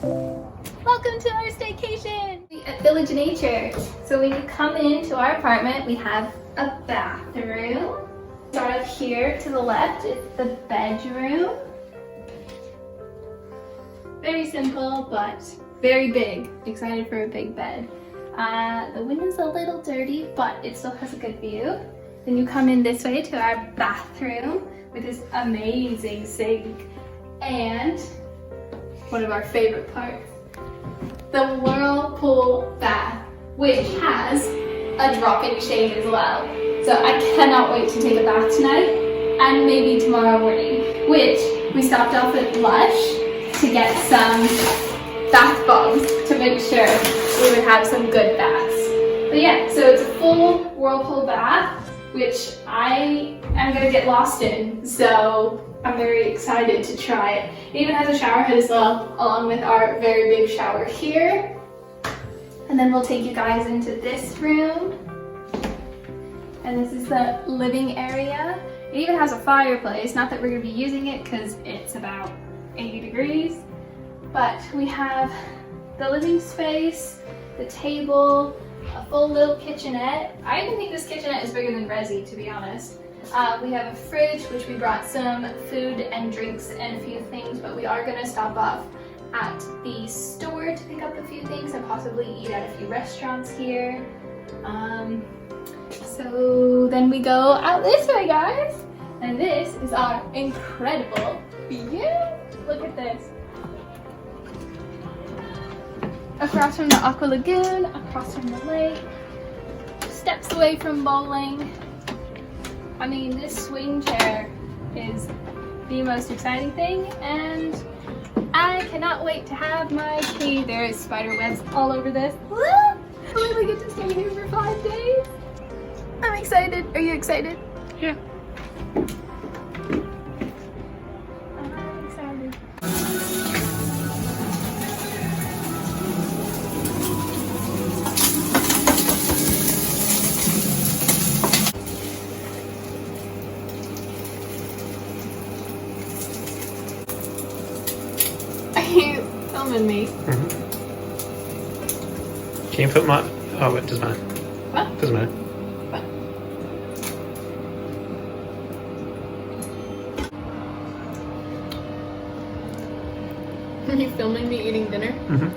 Welcome to our staycation at Village Nature. So when you come into our apartment, we have a bathroom. Start up here to the left, it's the bedroom. Very simple, but very big. Excited for a big bed. The window's a little dirty, but it still has a good view. Then you come in this way to our bathroom with this amazing sink and one of our favorite parts, the whirlpool bath, which has a drop-in shade as well. So I cannot wait to take a bath tonight and maybe tomorrow morning, which we stopped off at Lush to get some bath bombs to make sure we would have some good baths. But yeah, so it's a full whirlpool bath, which I am gonna get lost in. So I'm very excited to try it. It even has a shower head as well, along with our very big shower here. And then we'll take you guys into this room. And this is the living area. It even has a fireplace, not that we're gonna be using it because it's about 80 degrees. But we have the living space, the table, a full little kitchenette. I even think this kitchenette is bigger than Resi, to be honest. We have a fridge, which we brought some food and drinks and a few things, but we are gonna stop off at the store to pick up a few things and possibly eat at a few restaurants here. So then we go out this way, guys. And this is our incredible view. Look at this. Across from the Aqua Lagoon, across from the lake, steps away from bowling. I mean, this swing chair is the most exciting thing, and I cannot wait to have my key. There is spider webs all over this. I really get to stay here for 5 days. I'm excited. Are you excited? Yeah. I'm excited. Are you filming me? Mm-hmm. Can you put my... Oh, it doesn't matter. What? Doesn't matter. What? Are you filming me eating dinner? Mm-hmm.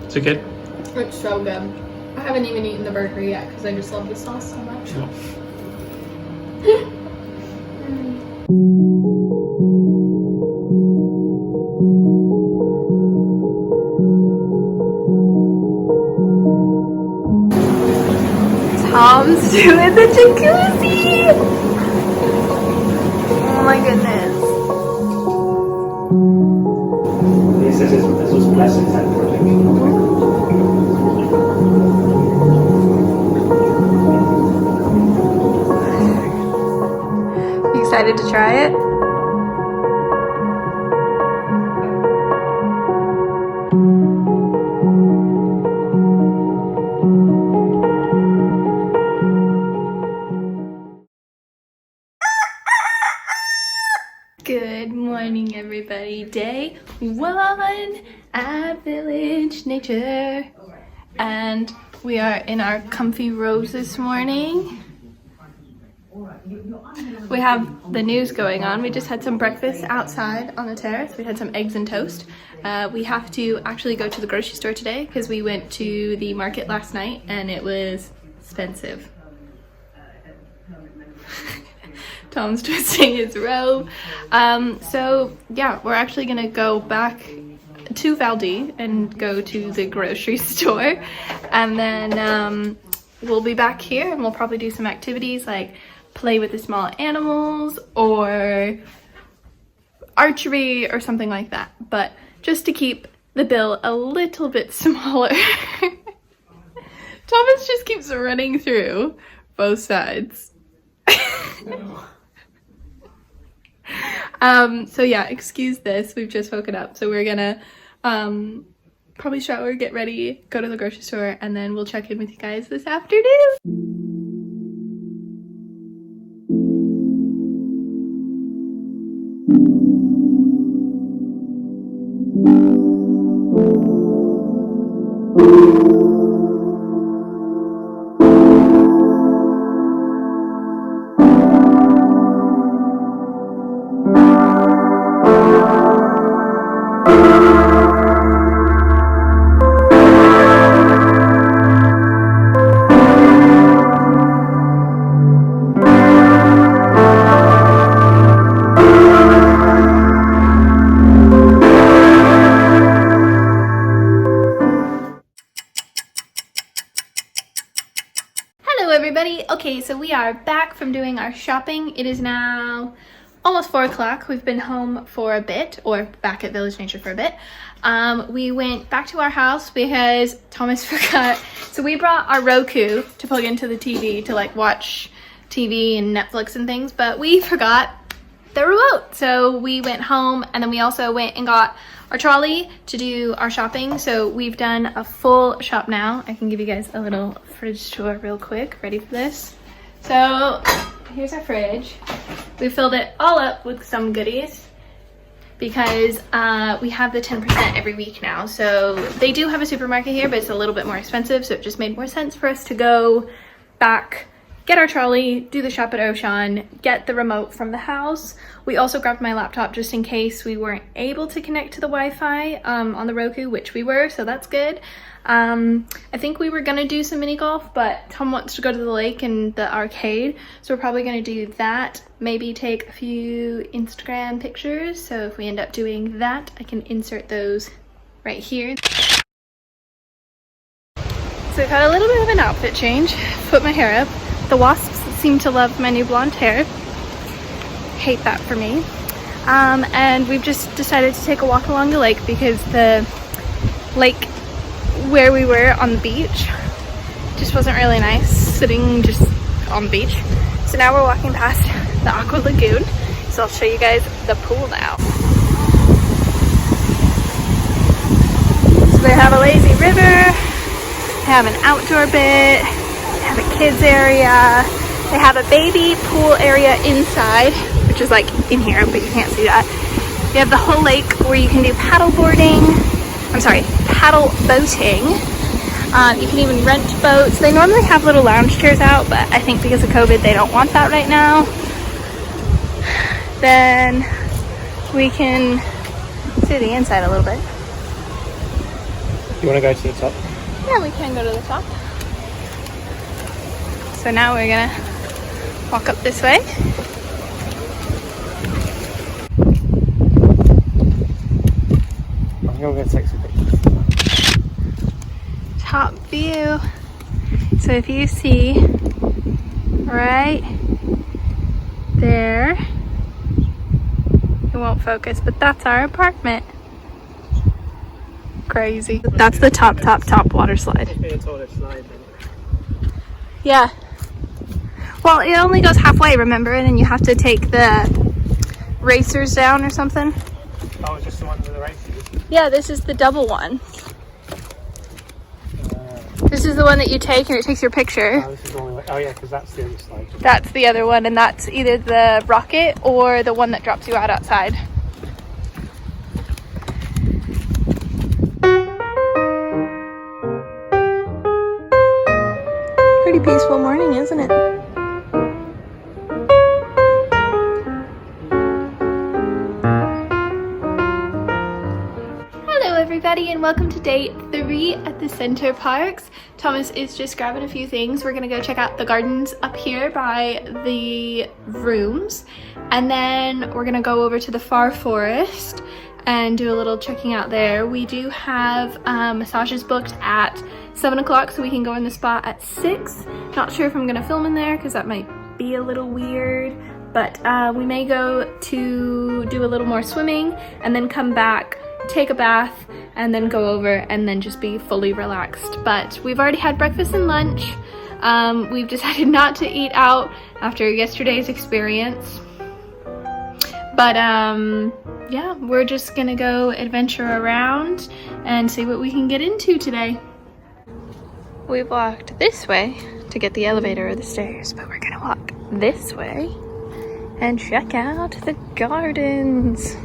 Is it good? It's so good. I haven't even eaten the burger yet because I just love the sauce so much. No. Tom's doing the jacuzzi! Oh my goodness. Esos clases al You excited to try it? Good morning, everybody. Day 1 at Village Nature. And we are in our comfy robes this morning. We have the news going on. We just had some breakfast outside on the terrace. We had some eggs and toast. We have to actually go to the grocery store today because we went to the market last night and it was expensive. Tom's twisting his robe. So yeah, we're actually gonna go back to Valdez and go to the grocery store, and then we'll be back here and we'll probably do some activities like play with the small animals or archery or something like that, but just to keep the bill a little bit smaller. Thomas just keeps running through both sides. So yeah, excuse this, we've just woken up, so we're gonna probably shower, get ready, go to the grocery store, and then we'll check in with you guys this afternoon. Hello everybody. Okay, so we are back from doing our shopping. It is now almost 4 o'clock. We've been home for a bit, or back at Village Nature for a bit. We went back to our house because Thomas forgot. So we brought our Roku to plug into the TV to like watch TV and Netflix and things, but we forgot the remote. So we went home and then we also went and got our trolley to do our shopping. So we've done a full shop now. I can give you guys a little fridge tour real quick. Ready for this? So here's our fridge. We filled it all up with some goodies because we have the 10% every week now. So they do have a supermarket here, but it's a little bit more expensive. So it just made more sense for us to go back, get our trolley, do the shop at Ocean, get the remote from the house. We also grabbed my laptop just in case we weren't able to connect to the Wi-Fi on the Roku, which we were, so that's good. I think we were gonna do some mini golf, but Tom wants to go to the lake and the arcade, so we're probably gonna do that. Maybe take a few Instagram pictures, so if we end up doing that, I can insert those right here. So I've had a little bit of an outfit change, put my hair up. The wasps seem to love my new blonde hair. Hate that for me. And we've just decided to take a walk along the lake because the lake where we were on the beach just wasn't really nice, sitting just on the beach. So now we're walking past the Aqua Lagoon. So I'll show you guys the pool now. So they have a lazy river, they have an outdoor bit, they have a kids area, they have a baby pool area inside, which is like in here, but you can't see that. You have the whole lake where you can do paddle boating. I'm sorry, paddle boating. You can even rent boats. They normally have little lounge chairs out, but I think because of COVID, they don't want that right now. Then we can see the inside a little bit. You want to go to the top? Yeah, we can go to the top. So now we're gonna walk up this way. I'm going to take some pictures. Top view. So if you see right there, it won't focus, but that's our apartment. Crazy. That's the top water slide. Yeah. Well, it only goes halfway, remember? And then you have to take the racers down or something. Oh, it's just the one with the racers? Yeah, this is the double one. This is the one that you take and it takes your picture. Oh, this is the one oh yeah, because that's the other slide. That's the other one, and that's either the rocket or the one that drops you out outside. Pretty peaceful morning, isn't it? Hello everybody and welcome to day 3 at the Center Parks. Thomas is just grabbing a few things. We're gonna go check out the gardens up here by the rooms, and then we're gonna go over to the far forest and do a little checking out there. We do have massages booked at 7 o'clock, so we can go in the spa at 6. Not sure if I'm gonna film in there because that might be a little weird, but we may go to do a little more swimming and then come back, take a bath, and then go over and then just be fully relaxed. But we've already had breakfast and lunch. We've decided not to eat out after yesterday's experience. But yeah, we're just gonna go adventure around and see what we can get into today. We've walked this way to get the elevator or the stairs, but we're gonna walk this way and check out the gardens.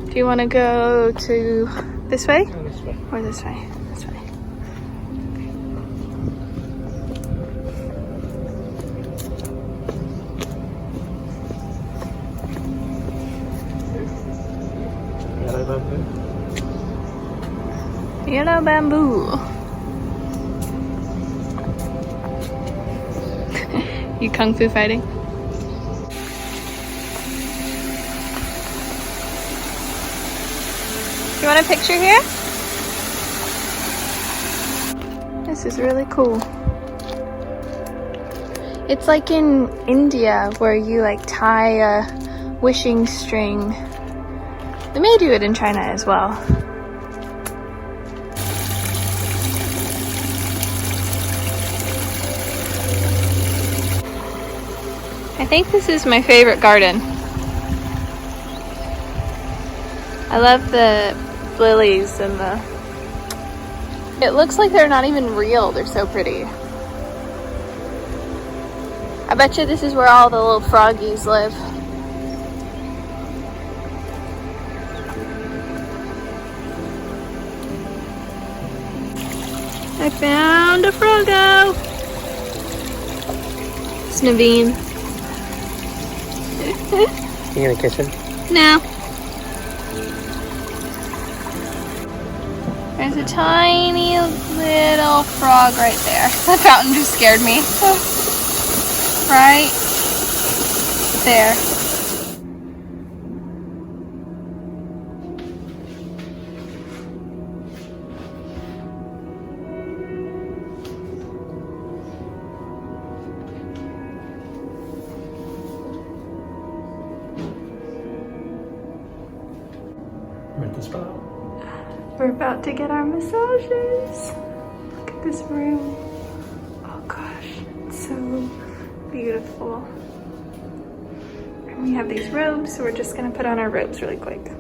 Do you want to go to this way? Go this way. Or this way? This way. Yellow bamboo. Yellow bamboo. You kung fu fighting? You want a picture here? This is really cool. It's like in India where you like tie a wishing string. They may do it in China as well. I think this is my favorite garden. I love the lilies and the... It looks like they're not even real. They're so pretty. I bet you this is where all the little froggies live. I found a froggo! It's Naveen. You gonna kiss him? No. There's a tiny little frog right there. That fountain just scared me. Right there. We're at the spa. We're about to get our massages. Look at this room. Oh gosh, it's so beautiful. And we have these robes, so we're just gonna put on our robes really quick.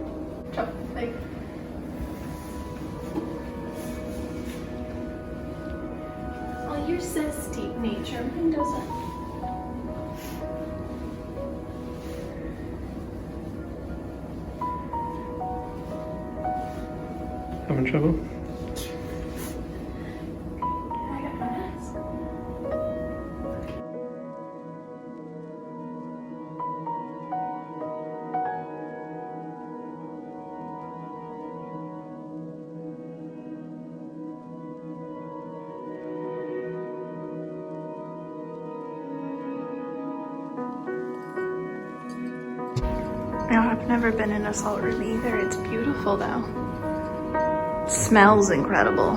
Well, yours says steep nature, mine doesn't. Having trouble? I got my mask. No, I've never been in a salt room either. It's beautiful though. It smells incredible.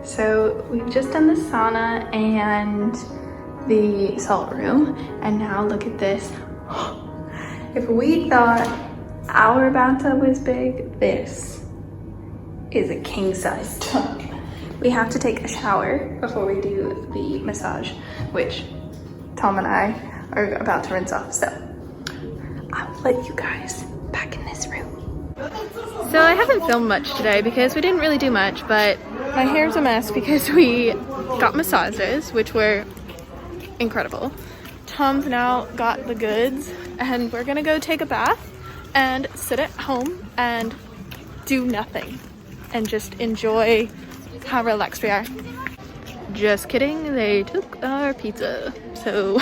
So we've just done the sauna and the salt room, and now look at this. If we thought our bathtub was big, this is a king-size tub. We have to take a shower before we do the massage, which Tom and I are about to rinse off, so I'll let you guys back in this room. So I haven't filmed much today because we didn't really do much, but my hair's a mess because we got massages, which were incredible. Tom's now got the goods, and we're gonna go take a bath and sit at home and do nothing and just enjoy how relaxed we are. Just kidding, they took our pizza, so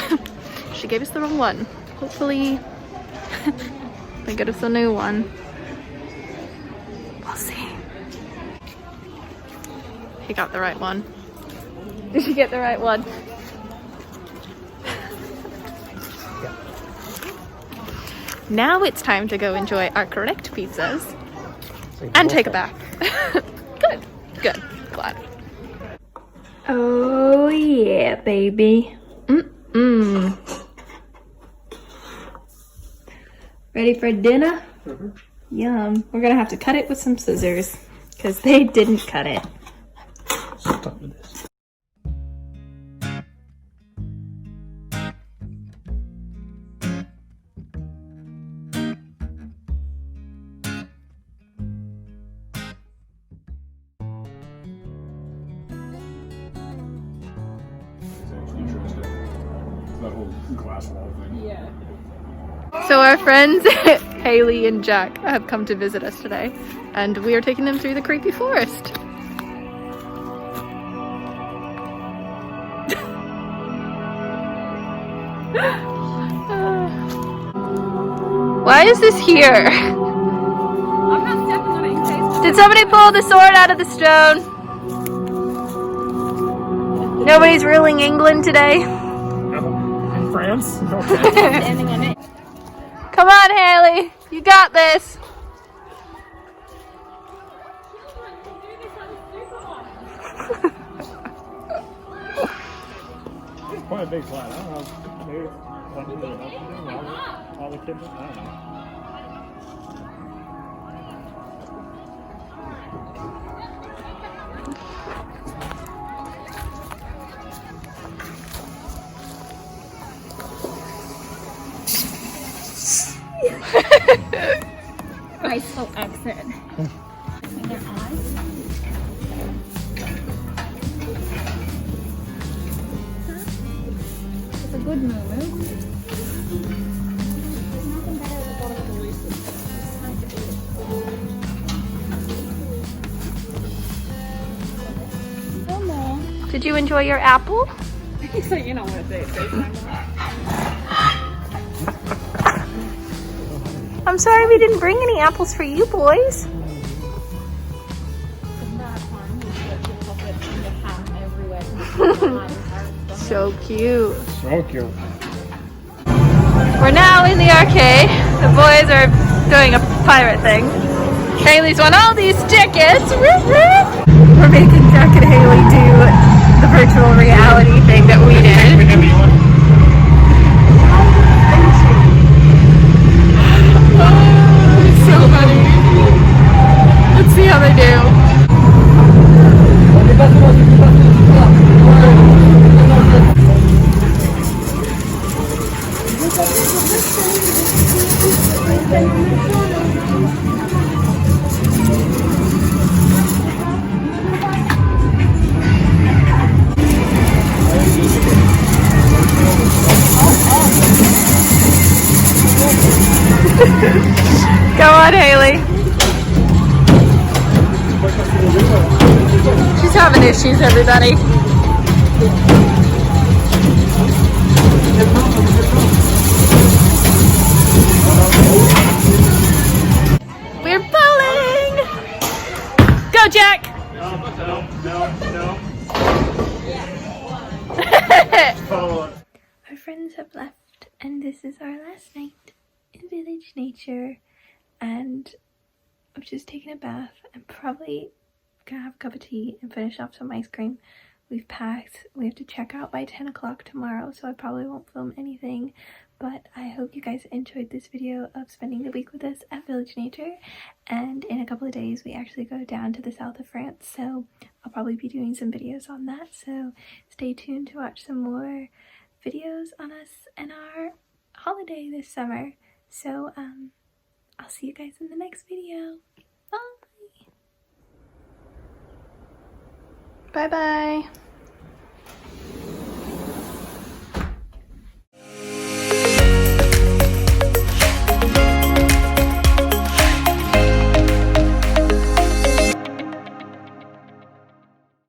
she gave us the wrong one. Hopefully they get us a new one. We'll see. He got the right one. Did you get the right one? Yeah. Now it's time to go enjoy our correct pizzas So you can and walk take a it. bath. Good, good, glad. Oh yeah, baby. Mm-mm. Ready for dinner? Mm-hmm. Yum. We're gonna have to cut it with some scissors because they didn't cut it. Stop with this. glass wall thing. Yeah. So our friends Haley and Jack have come to visit us today, and we are taking them through the creepy forest. Why is this here? I'm not stepping on it in case. Did somebody pull the sword out of the stone? Nobody's ruling England today. In France? Standing on it. Come on, Haley. You got this. It's quite a big flat. I don't know. Maybe one to the all the kids. I don't know. Graceful exit. Their eyes. It's a good move. There's nothing better at the bottom of the roof. Hello. Did you enjoy your apple? So you know what they say. I'm sorry we didn't bring any apples for you boys. So cute. So cute. We're now in the arcade. The boys are doing a pirate thing. Haley's won all these tickets. We're making Jack and Haley do the virtual reality thing that we did. It's so funny. Let's see how they do. Go on, Haley. She's having issues, everybody. We're bowling! Go, Jack! No. Follow it. Our friends have left, and this is our last night in Village Nature. And I'm just taking a bath. I'm probably gonna have a cup of tea and finish off some ice cream. We've packed. We have to check out by 10 o'clock tomorrow, so I probably won't film anything. But I hope you guys enjoyed this video of spending the week with us at Village Nature. And in a couple of days, we actually go down to the south of France, so I'll probably be doing some videos on that. So stay tuned to watch some more videos on us and our holiday this summer. So I'll see you guys in the next video. Bye. Bye-bye.